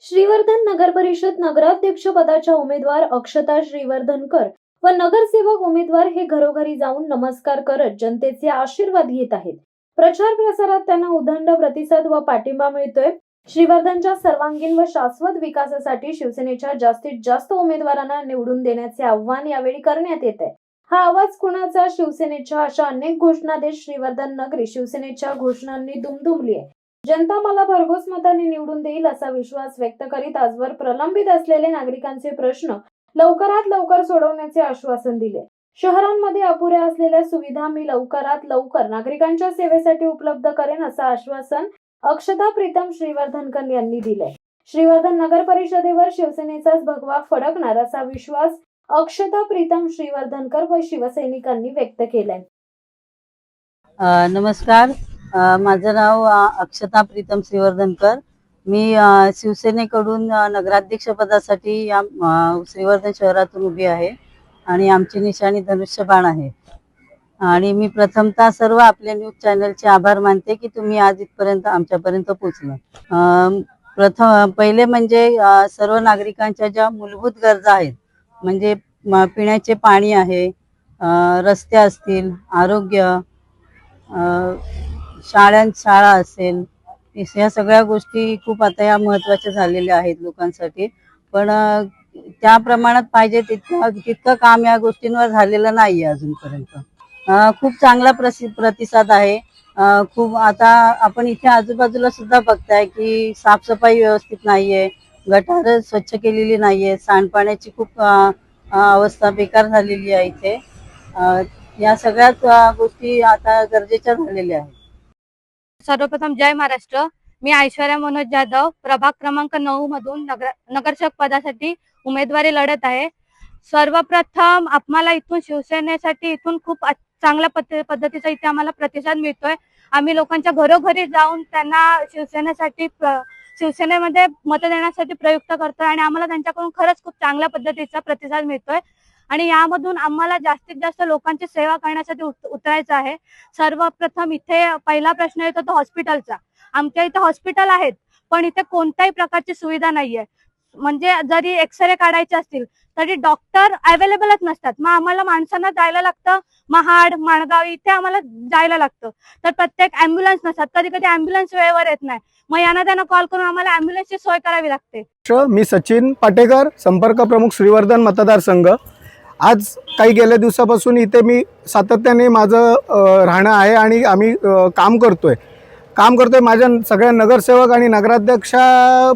श्रीवर्धन नगर परिषद नगराध्यक्ष पदाच्या उमेदवार अक्षता श्रीवर्धनकर व नगरसेवक उमेदवार हे घरोघरी जाऊन नमस्कार करत जनतेचे आशीर्वाद घेत आहेत। प्रचार प्रसारात त्यांना उदंड प्रतिसाद व पाठिंबा मिळतोय। श्रीवर्धनच्या सर्वांगीण व शाश्वत विकासासाठी शिवसेनेच्या जास्तीत जास्त उमेदवारांना निवडून देण्याचे आवाहन यावेळी करण्यात येत आहे। हा आवाज कुणाचा? शिवसेनेच्या अशा अनेक घोषणा देत श्रीवर्धन नगरी शिवसेनेच्या घोषणांनी दुमदुमली आहे। जनता मला भरघोस मताने निवडून देईल असा विश्वास व्यक्त करीत आजवर प्रलंबित असलेले नागरिकांचे प्रश्न लवकरात लवकर सोडवण्याचे आश्वासन दिले। शहरांमध्ये अपुऱ्या असलेल्या सुविधा मी लवकरात लवकर नागरिकांच्या सेवेसाठी उपलब्ध करेन असं आश्वासन अक्षता प्रीतम श्रीवर्धनकर यांनी दिले। श्रीवर्धन नगर परिषदेवर शिवसेनेचाच भगवा फडकणार असा विश्वास अक्षता प्रीतम श्रीवर्धनकर व शिवसैनिकांनी व्यक्त केलाय। नमस्कार, माझं नाव अक्षता प्रीतम श्रीवर्धनकर। मी शिवसेनेकडून नगराध्यक्ष पदासाठी या श्रीवर्धन शहरातून उभी आहे आणि आमची निशाणी धनुष्यबाण आहे। आणि मी प्रथमतः सर्व आपल्या न्यूज चॅनलचे आभार मानते की तुम्ही आज इथपर्यंत आमच्यापर्यंत पोहोचला। पहिले म्हणजे सर्व नागरिकांच्या ज्या मूलभूत गरजा आहेत, म्हणजे पिण्याचे पाणी आहे, रस्ते असतील, आरोग्य, शाळा असेल, या सगळ्या गोष्टी खूप आता या महत्त्वाच्या झालेल्या आहेत लोकांसाठी। पण त्या प्रमाणात पाहिजे तितकं काम या गोष्टींवर झालेलं नाहीये अजूनपर्यंत। खूप चांगला प्रतिसाद आहे। खूप आता आपण इथे आजूबाजूला सुद्धा बघताय की साफसफाई व्यवस्थित नाहीये, गटार स्वच्छ केलेली नाहीये, सांडपाण्याची खूप अवस्था बेकार झालेली आहे इथे। या सगळ्याच गोष्टी आता गरजेच्या झालेल्या आहेत। सर्वप्रथम जय महाराष्ट्र। मी ऐश्वर्या मनोज जाधव प्रभाग क्रमांक 9 मधून नगरसेवक पदासाठी उमेदवारी लढत आहे। सर्वप्रथम आम्हाला इथून शिवसेनेसाठी इथून खूप चांगल्या पद्धतीचा इथे आम्हाला प्रतिसाद मिळतोय। आम्ही लोकांच्या घरोघरी जाऊन त्यांना शिवसेनेमध्ये मत देण्यासाठी प्रयुक्त करतोय आणि आम्हाला त्यांच्याकडून खरंच खूप चांगल्या पद्धतीचा प्रतिसाद मिळतोय आणि यामधून आम्हाला जास्तीत जास्त लोकांची सेवा करण्यासाठी उतरायचं आहे। सर्वप्रथम इथे पहिला प्रश्न येतो तो हॉस्पिटलचा। आमच्या इथे हॉस्पिटल आहेत पण इथे कोणत्याही प्रकारची सुविधा नाहीये। म्हणजे जरी एक्सरे काढायचे असतील तरी डॉक्टर अवेलेबलच नसतात। मग आम्हाला माणसांना जायला लागतं महाड, माणगाव इथे आम्हाला जायला लागतं। तर प्रत्येक ॲम्ब्युलन्स नसतात, कधी कधी ॲम्ब्युलन्स वेळेवर येत नाही। मग यांना त्यांना कॉल करून आम्हाला ॲम्ब्युलन्सची सोय करावी लागते। मी सचिन पाटेकर, संपर्क प्रमुख श्रीवर्धन मतदारसंघ। आज काही गेल्या दिवसापासून इथे मी सातत्याने माझं राहणं आहे आणि आम्ही काम करतोय। माझ्या सगळ्या नगरसेवक आणि नगराध्यक्ष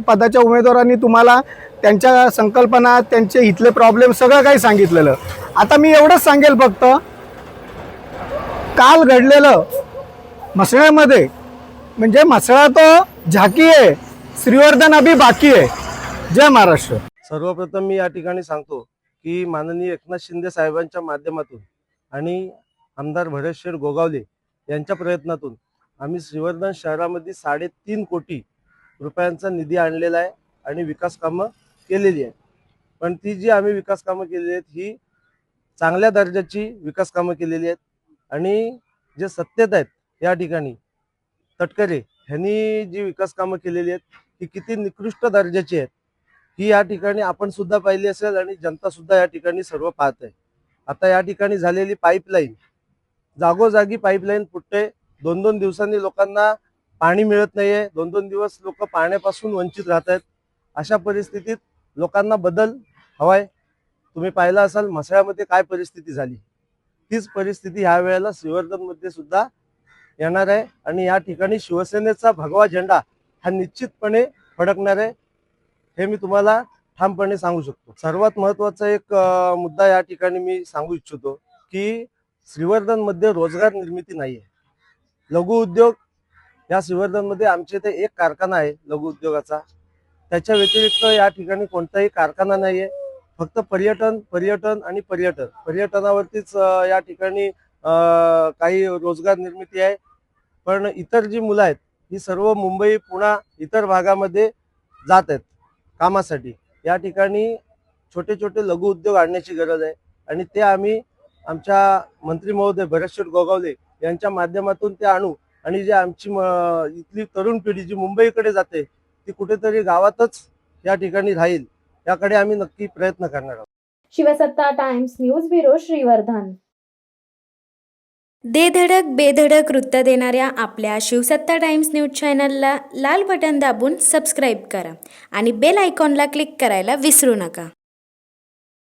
पदाच्या उमेदवारांनी तुम्हाला त्यांच्या संकल्पना, त्यांचे इथले प्रॉब्लेम सगळं काही सांगितलेलं। आता मी एवढंच सांगेल, फक्त काल घडलेलं म्हसळ्यामध्ये, म्हणजे म्हसळा तो झाकी आहे, श्रीवर्धन अभी बाकी आहे। जय महाराष्ट्र। सर्वप्रथम मी या ठिकाणी सांगतो की माननीय एकनाथ शिंदे साहेबांच्या माध्यमातून आणि आमदार भरतशेठ गोगावले यांच्या प्रयत्नातून आम्ही श्रीवर्धन शहरामध्ये 3.5 कोटी रुपयांचा निधी आणलेला आहे आणि विकास कामं केलेली आहेत। पण ती जी आम्ही विकास कामं केलेली आहेत ही चांगल्या दर्जाची विकास कामं केलेली आहेत आणि जे सत्तेत आहेत या ठिकाणी तटकरे यांनी जी विकास कामं केलेली आहेत ही किती निकृष्ट दर्जाची आहेत ही या ठिकाणी आपण सुद्धा पाहिली असेल आणि जनता सुद्धा या ठिकाणी सर्व पाहत आहे। आता या ठिकाणी झालेली पाईपलाईन, जागोजागी पाईपलाईन फुटते, 2-2 दिवसांनी लोकांना पाणी मिळत नाहीये, 2-2 दिवस लोक पाण्यापासून वंचित राहत आहेत। अशा परिस्थितीत लोकांना बदल हवाय। तुम्ही पाहिलं असाल म्हसळ्यामध्ये काय परिस्थिती झाली, तीच परिस्थिती ह्या वेळेला श्रीवर्धनमध्ये सुद्धा येणार आहे आणि या ठिकाणी शिवसेनेचा भगवा झेंडा हा निश्चितपणे फडकणार आहे, हे मी तुम्हाला ठामपणे सांगू शकतो। सर्वात महत्त्वाचा एक मुद्दा या ठिकाणी मी सांगू इच्छितो की श्रीवर्धन मध्ये रोजगार निर्मिती नाहीये। लघु उद्योग या श्रीवर्धन मध्ये आमच्या इथे एक कारखाना आहे लघु उद्योगाचा, त्याच्या व्यतिरिक्त या ठिकाणी कोणताही कारखाना नाहीये। फक्त पर्यटन आणि पर्यटनावरतीच या ठिकाणी काही रोजगार निर्मिती आहे। पण इतर जी मुलं आहेत ही सर्व मुंबई, पुणे इतर भागामध्ये जात आहेत कामासाठी। या ठिकाणी छोटे छोटे लघु उद्योग आणण्याची गरज आहे आणि ते आम्ही आमच्या मंत्री महोदय भरतशेठ गोगावले यांच्या माध्यमातून ते आणू आणि जे आमची इथली तरुण पिढी जी मुंबईकडे जाते ती कुठेतरी गावातच या ठिकाणी राहील याकडे आम्ही नक्की प्रयत्न करणार आहोत. शिवसत्ता टाइम्स न्यूज ब्युरो श्रीवर्धन. दे धडक बेधडक वृत्त देणाऱ्या आपल्या शिवसत्ता टाइम्स न्यूज चॅनलला लाल बटन दाबून सबस्क्राईब करा आणि बेल आयकॉनला क्लिक करायला विसरू नका.